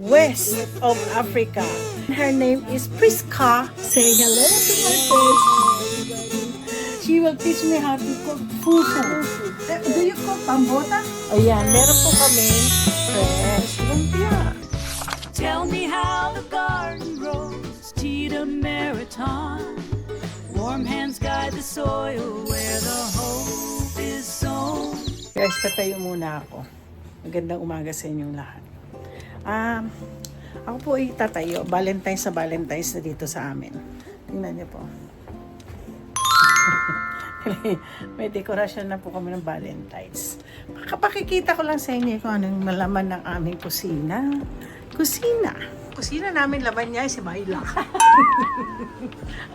west of Africa. Her name is Priska. Say hello to my friends. She will teach me how to cook fufu. Do you cook pambota? Ayan, meron po kami fresh lumpia. Tell me how the garden grows, Tita Meriton. Warm hands guide the soil where the hope is sown. Guys, tatayo muna ako. Magandang umaga sa inyong lahat. Ako po ay tatayo. Valentine's na dito sa amin. Tingnan niyo po. May dekorasyon na po kami ng Valentine's. Pakikita ko lang sa inyo kung anong malaman ng aming kusina. Kusina namin, laman niya ay si Myla.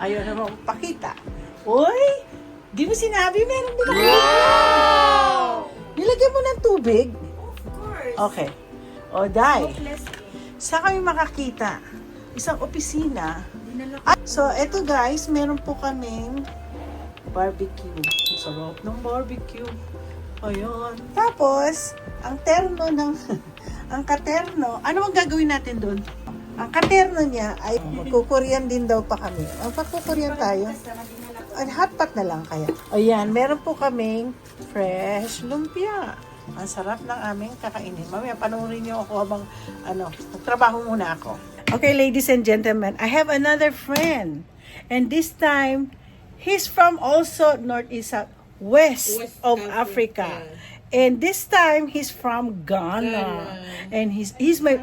Ayaw naman pakita. Uy! Di mo sinabi, meron din ako. Wow! Nilagyan mo ng tubig? Of course. Okay. O, Day. Saan kami makakita? Isang opisina. So, eto guys, meron po kaming barbecue. Ang sarap ng barbecue. Ayun. Tapos, ang terno ng... ang katerno, ano ang gagawin natin doon? Ang katerno niya ay magkukuryan din daw pa kami. Magkukuryan tayo. Hotpot na lang kaya. Ayan, meron po kaming fresh lumpia. Ang sarap ng aming kakainin. Mamaya panoorin niyo ako habang magtrabaho muna ako. Okay, ladies and gentlemen, I have another friend. And this time, he's from also Northeast, West of Africa. And this time, he's from Ghana. And she's my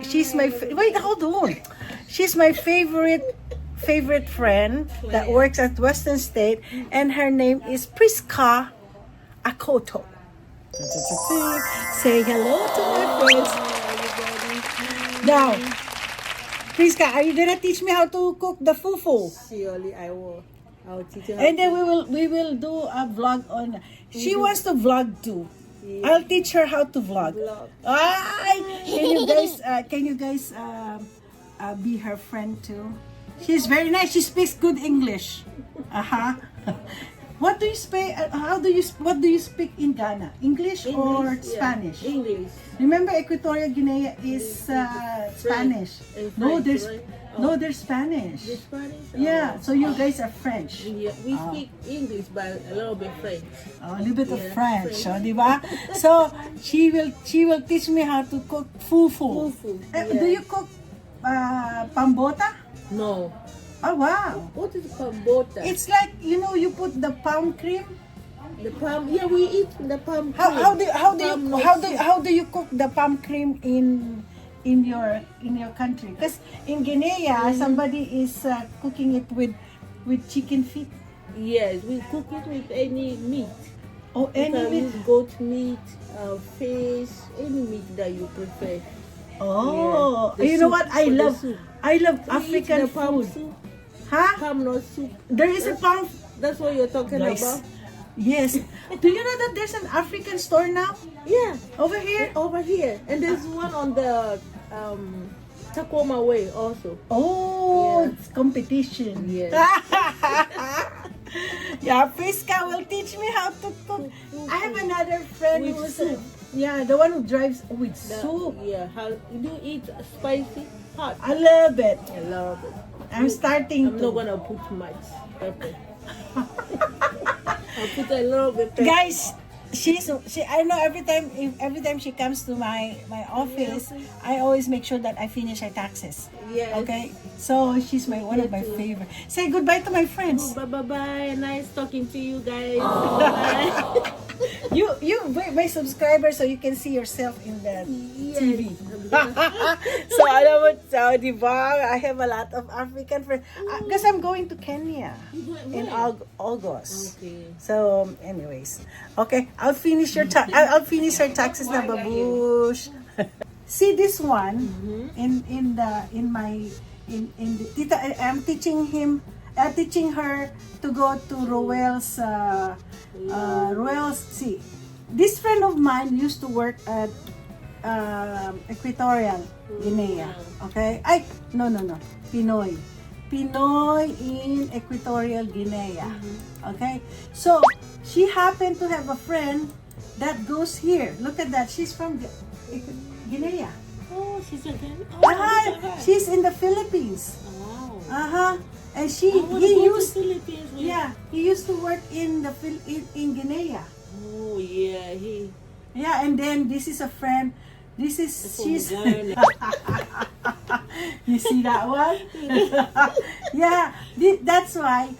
favorite friend that works at Western State, and her name is Priska Akoto. Say hello to my friends. Now, Priska, are you gonna teach me how to cook the fufu? Surely I will. I will teach you. And then we will do a vlog on. She wants to vlog too. I'll teach her how to vlog. Ay, can you guys be her friend too? She's very nice. She speaks good English. What do you speak? What do you speak in Ghana? English or Spanish? English. Remember, Equatorial Guinea is Spanish. No, there's Spanish. The Spanish? Yeah, so you guys are French. Yeah, we speak English, but a little bit French. A little bit of French, di ba? So she will teach me how to cook fufu. Do you cook pambota? No. Oh wow! What is pambota? It's like you put the palm cream. The palm. Yeah, we eat the palm. How do you cook the palm cream in your country? Because in Guinea, somebody is cooking it with chicken feet. Yes, we cook it with any meat. Oh, any meat. Goat meat, fish, any meat that you prefer. Oh, Yeah, you know what? I the love soup. African the palm food. soup. Huh? Palm nut soup. There is a palm. That's what you're talking Guys. about? Yes. Do you know that there's an African store now Yeah. over here? Over here. And there's one on the Tacoma Way also. Oh, Yeah. it's competition. Yes. Yeah, Priska will teach me how to cook. I have another friend With who's soup. the one who drives with The- soup. Yeah. How do you eat spicy? Hot. I love it. I love it. I'm starting I'm not to. gonna put much pepper. I'll put a little bit pepper. Guys, I know every time she comes to my office, I always make sure that I finish her taxes. Yes. Okay? So she's one of my favorite. Say goodbye to my friends. Bye. Nice talking to you guys. Bye. You my subscriber, so you can see yourself in the TV. So di ba? I have a lot of African friends. Because I'm going to Kenya in August. Okay. So, anyways. Okay, I'll finish I'll finish her taxes na babush. See this one in the tita, I'm teaching her to go to Roel's see. This friend of mine used to work at Equatorial Guinea. Okay? No. Pinoy in Equatorial Guinea. Okay? So, she happened to have a friend that goes here. Look at that. She's from Guinea. Oh, she's again. Oh, look at her. She's in the Philippines. Wow. And I wanna go to Philippines. he used to work in the in Guinea. Oh yeah, he. Yeah, and then this is a friend. She's. Ghana. You see that one? Yeah, that's why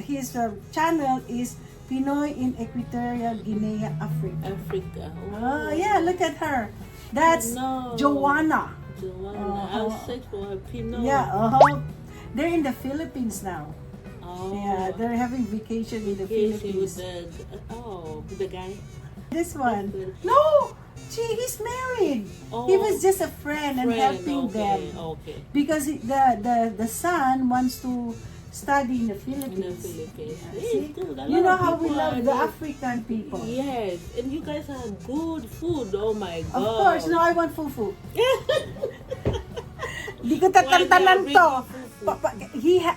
his channel is Pinoy in Equatorial Guinea, Africa. Africa. Oh, yeah, look at her. That's No. Joanna. Joanna. I'll search for her. Pinot. Yeah, they're in the Philippines now. Oh. Yeah, they're having vacation in the Vacation with Philippines. with the guy. This one. No! He's married. He was just a friend and helping them. Okay. Because the son wants to study in the In the Philippines. Philippines. Yeah, It's see? good. A You lot know of how we people love are the there. African people. Yes, and you guys have good food. Oh my God. Of course, no, I want fufu. Di ko tatantanan to.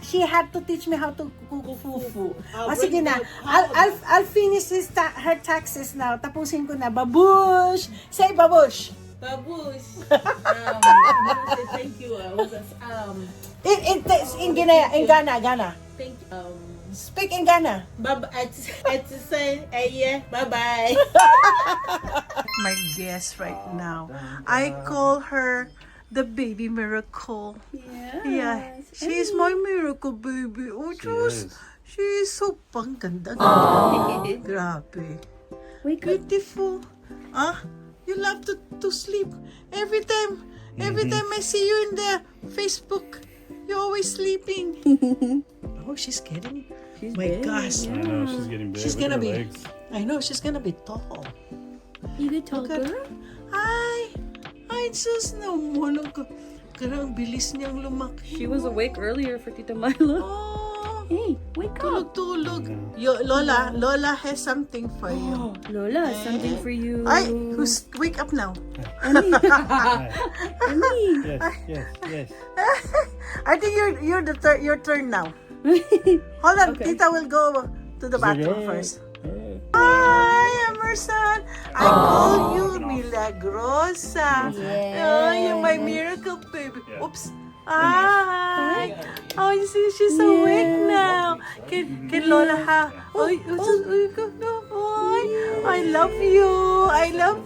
She had to teach me how to cook fufu. Sige na, I'll finish her taxes now. Tapusin ko na. Babush! Say babush! Babush. I want to say thank you. In Ghana. Thank you. Speak in Ghana. I just say, yeah, bye-bye. My guest right now. I call her the baby miracle. Yeah. She's my miracle baby. Oh, Diyos. She is so pangganda. Grabe. Beautiful. You love to sleep. Every time I see you in the Facebook, you're always sleeping. Oh, she's getting. My gosh. I know, she's getting big. She's Look gonna at her be. legs. I know she's gonna be tall. You the tall Look at girl? her. Hi, sus naman. Ang bilis niyang lumaki. She was awake earlier for Tita Milo. Oh, Hey, wake up. tulog. Lola has something for you. Lola, something for you. Ay, wake up now. Emmy. Yes. I think your turn now. Hold on, Okay. Tita will go to the bathroom Sige. first. Hi, Emerson. I call you Milagrosa. Oh, you're my miracle baby. Yeah. Oops. Hi. Oh, you see, she's awake now. Can Lola ha? Oh, I love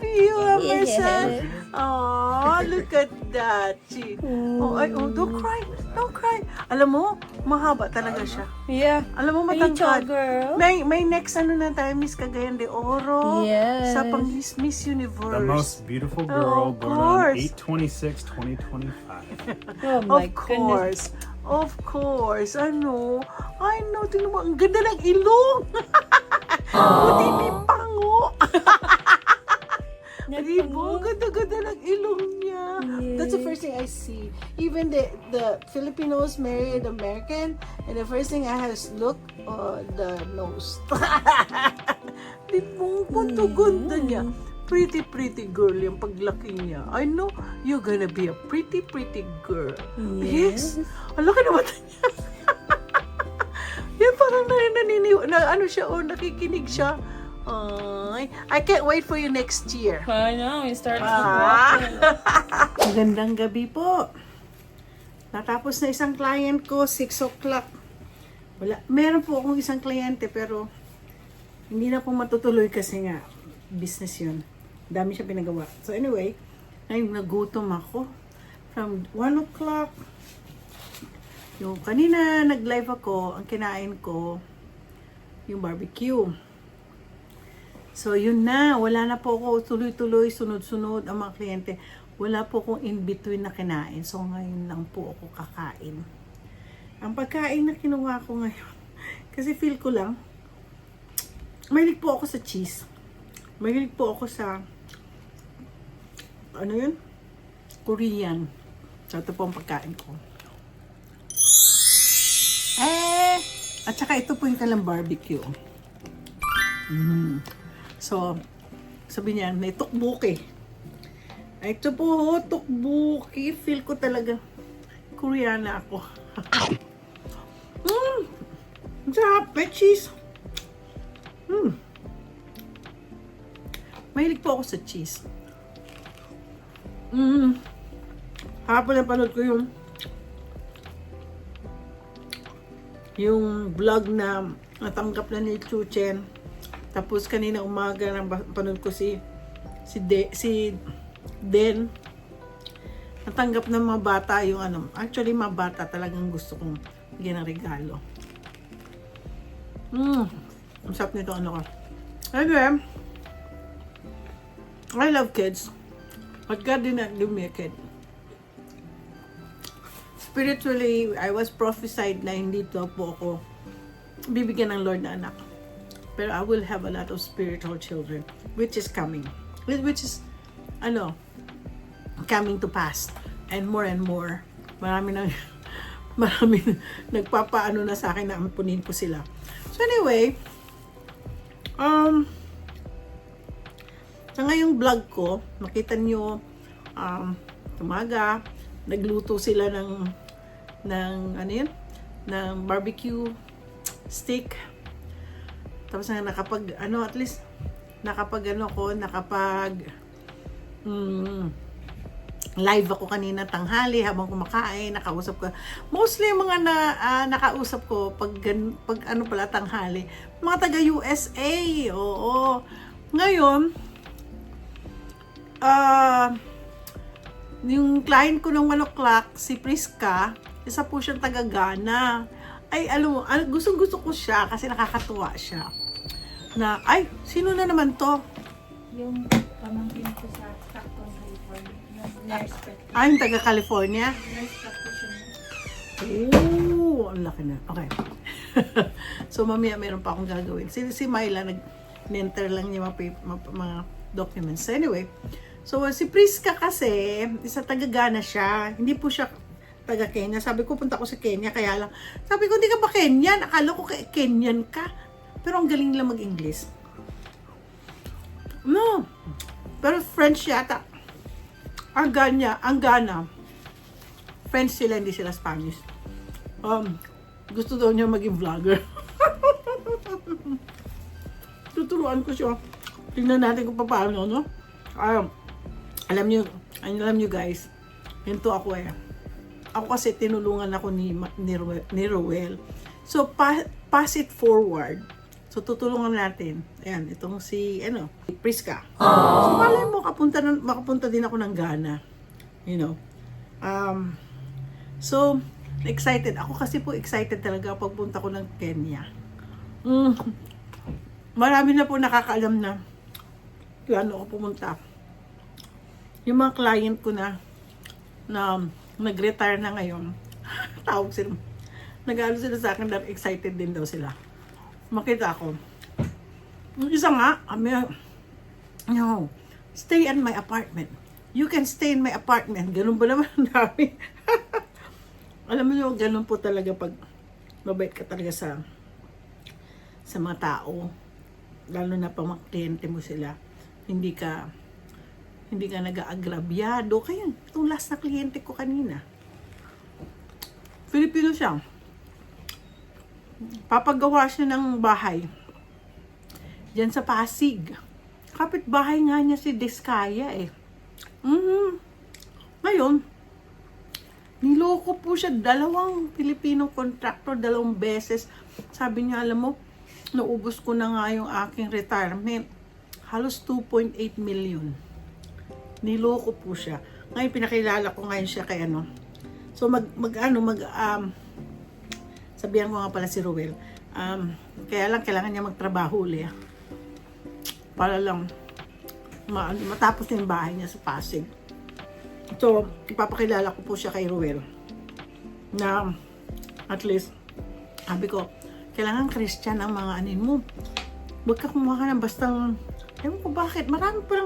you. Emerson. Oh, look at that. Don't cry. Alam mo, mahaba talaga siya. Yeah. Alam mo, Are you tall, matangkad. girl? May next na tayo, Miss Cagayan de Oro. Yes. Sa pang Miss Universe. The most beautiful Oh, girl of born on course. 8/26/2025. Oh my Of goodness. course. I know, tingnan mo, ang ganda ng ilong. Buti di pango. Di ba? Ganda ng ilong niya. That's the first thing I see. Even the Filipinos married American, and the first thing I have is look the nose. Di ba? Ganda niya. Pretty girl yung paglaki niya. I know you're gonna be a pretty girl. Yes. Ang laki na mata niya. Yan parang nakikinig siya. I can't wait for you next year. I know, we started Magandang gabi po. Natapos na isang client ko, 6 o'clock. Meron po akong isang kliyente pero hindi na po matutuloy kasi nga business yun. Dami siya pinagawa. So anyway, ngayon nagutom ako. From 1 o'clock, yung kanina nag-live ako, ang kinain ko, yung barbecue. So yun na, wala na po ako tuloy-tuloy, sunod-sunod ang mga kliyente. Wala po akong in-between na kinain. So ngayon lang po ako kakain. Ang pagkain na kinuha ko ngayon, kasi feel ko lang, mahilig po ako sa cheese. Mahilig po ako sa, ano yun? Korean. So ito po ang pagkain ko. At saka ito po yung kalang barbecue. So, sabi niya, may tukbuki. Ay, ito po, tukbuki. Feel ko talaga, Koreana ako. Ang sarap, may cheese. Mahilig po ako sa cheese. Hapon na panood ko yung vlog na natanggap na ni Chuchen. Tapos kanina umaga panood ko si Den. Natanggap ng mga bata yung ano. Actually, mga bata talagang gusto kong bigyan ng regalo. Ang sarap nito ano ko. Anyway, I love kids. But God did not give me a kid. Spiritually, I was prophesied na hindi daw po ako bibigyan ng Lord na anak. Pero I will have a lot of spiritual children, which is coming. Which is, coming to pass. And more. Marami nagpapaano na sa akin na ampunin ko sila. So anyway, sa ngayong vlog ko, makita nyo, tumaga, nagluto sila ng barbecue steak. Tapos na nakapag live ako kanina tanghali habang kumakain, nakausap ko. Mostly yung mga nakausap ko pag tanghali, mga taga USA. Oo. Ngayon, yung client ko ng 1 o'clock, si Priska, isa po siyang taga Ghana. Ay, alam mo, gustong-gusto ko siya kasi nakakatuwa siya. Na, ay, sino na naman to? Yung pamangkin ko sa Stockton, California. Yung nurse practitioner. Ay, yung taga California? Nurse practitioner. Oo, ang laki na. Okay. So, mamaya meron pa akong gagawin. Si Myla, nag-enter lang niya mga documents. So, anyway, so si Priska kasi, isa taga Ghana siya. Hindi po siya taga Kenya. Sabi ko, punta ko sa Kenya, kaya lang. Sabi ko, hindi ka ba Kenyan? Akala ko Kenyan ka. Pero ang galing lang mag-English. No. Pero French yata. Ang Ghana. French sila, hindi sila Spanish. Gusto daw niya maging vlogger. Tuturuan ko siya. Tingnan natin kung paano, no? Alam niyo guys, hinto ako eh. Ako kasi tinulungan ako ni Rowell. So, pass it forward. So, tutulungan natin. Ayan, itong si Priska. So, malay mo, makapunta din ako ng Ghana. You know. So, excited. Ako kasi po excited talaga pagpunta ko ng Kenya. Marami na po nakakaalam na plano ako pumunta. Yung mga client ko na nag-retire na ngayon, tawag sila. Nag-ano sila sa akin dahil excited din daw sila. Makita ko. Yung isa nga, stay in my apartment. You can stay in my apartment. Ganun ba naman ang dami? Alam mo nyo, ganun po talaga pag mabait ka talaga sa mga tao. Lalo na pag mga kliyente mo sila. Hindi ka nag-aagrabyado. Kaya, itong last na kliyente ko kanina. Filipino siya. Papagawa siya ng bahay. Diyan sa Pasig. Kapit-bahay nga niya si Diskaya eh. Ngayon, niloko po siya 2 Pilipinong contractor 2 beses. Sabi niya, alam mo, naubos ko na nga yung aking retirement. Halos 2.8 million. Niloko po siya. Ngayon, pinakilala ko ngayon siya kay So, sabihan ko nga pala si Rowell. Kaya lang, kailangan niya magtrabaho ulit. Para lang, matapos na yung bahay niya sa Pasig. So, ipapakilala ko po siya kay Rowell. Na, at least, sabi ko, kailangan Christian ang mga anin mo. Huwag ka kumuha ka ng bastang, ewan ko bakit, marami pa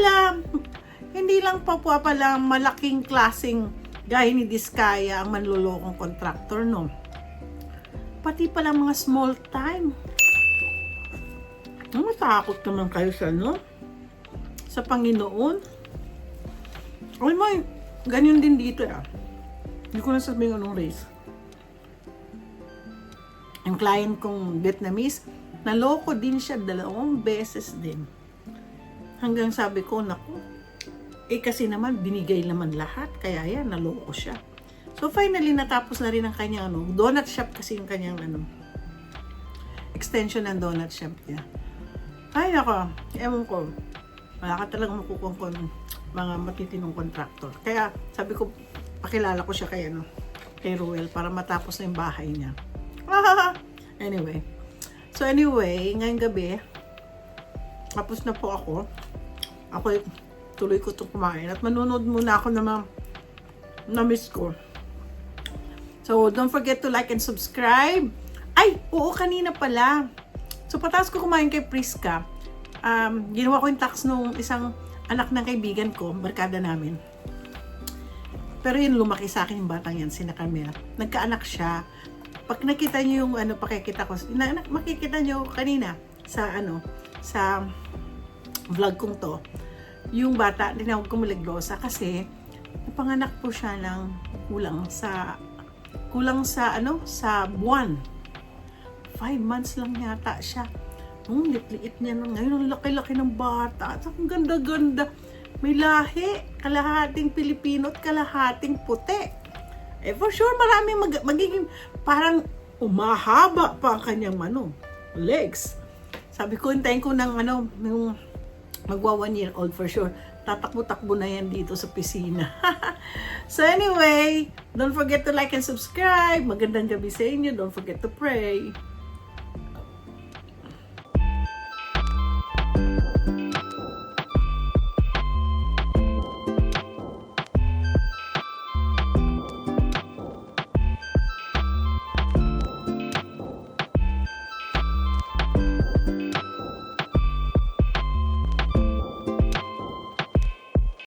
lang, hindi lang pa pala malaking klaseng gaya ni Diskaya ang manlulokong contractor, no? Pati pala mga small time. Matakot naman kayo sa, sa Panginoon. Alam mo, ganyan din dito, Hindi ko na sabihin anong race. Yung client kong Vietnamese, naloko din siya 2 beses din. Hanggang sabi ko, naku, Eh kasi naman, binigay naman lahat. Kaya yan, naloko siya. So finally, natapos na rin ang kanyang donut shop kasi yung kanyang extension ng donut shop niya. Ay nako, ewan ko. Wala ka talagang makukuha ko ng mga matitinong contractor. Kaya sabi ko, pakilala ko siya kay Ruel para matapos na yung bahay niya. Anyway. So anyway, ngayong gabi, tapos na po ako. Ako tuloy ko itong kumain. At manonood muna ako ng mga na-miss ko. So, don't forget to like and subscribe. Ay, oo, kanina pala. So, patas ko kumain kay Priska. Ginawa ko yung tax nung isang anak ng kaibigan ko, barkada namin. Pero yun, lumaki sa akin yung batang yan, sina Camille. Nagkaanak siya. Pag nakita niyo yung pakikita ko, makikita niyo kanina sa sa vlog kong to, yung bata, tinawag ko Milagrosa kasi napanganak po siya ng kulang sa buwan. 5 months lang yata siya. Liit-liit niya ngayon, ang laki-laki ng bata. Ang ganda-ganda. May lahi, kalahating Pilipino at kalahating puti. Eh for sure, maraming magiging parang umahaba pa ang kanyang legs. Sabi ko, hintayin ko ng yung magwa 1 year old for sure. Tatakbo-takbo na yan dito sa pisina. So anyway, don't forget to like and subscribe. Magandang gabi sa inyo. Don't forget to pray.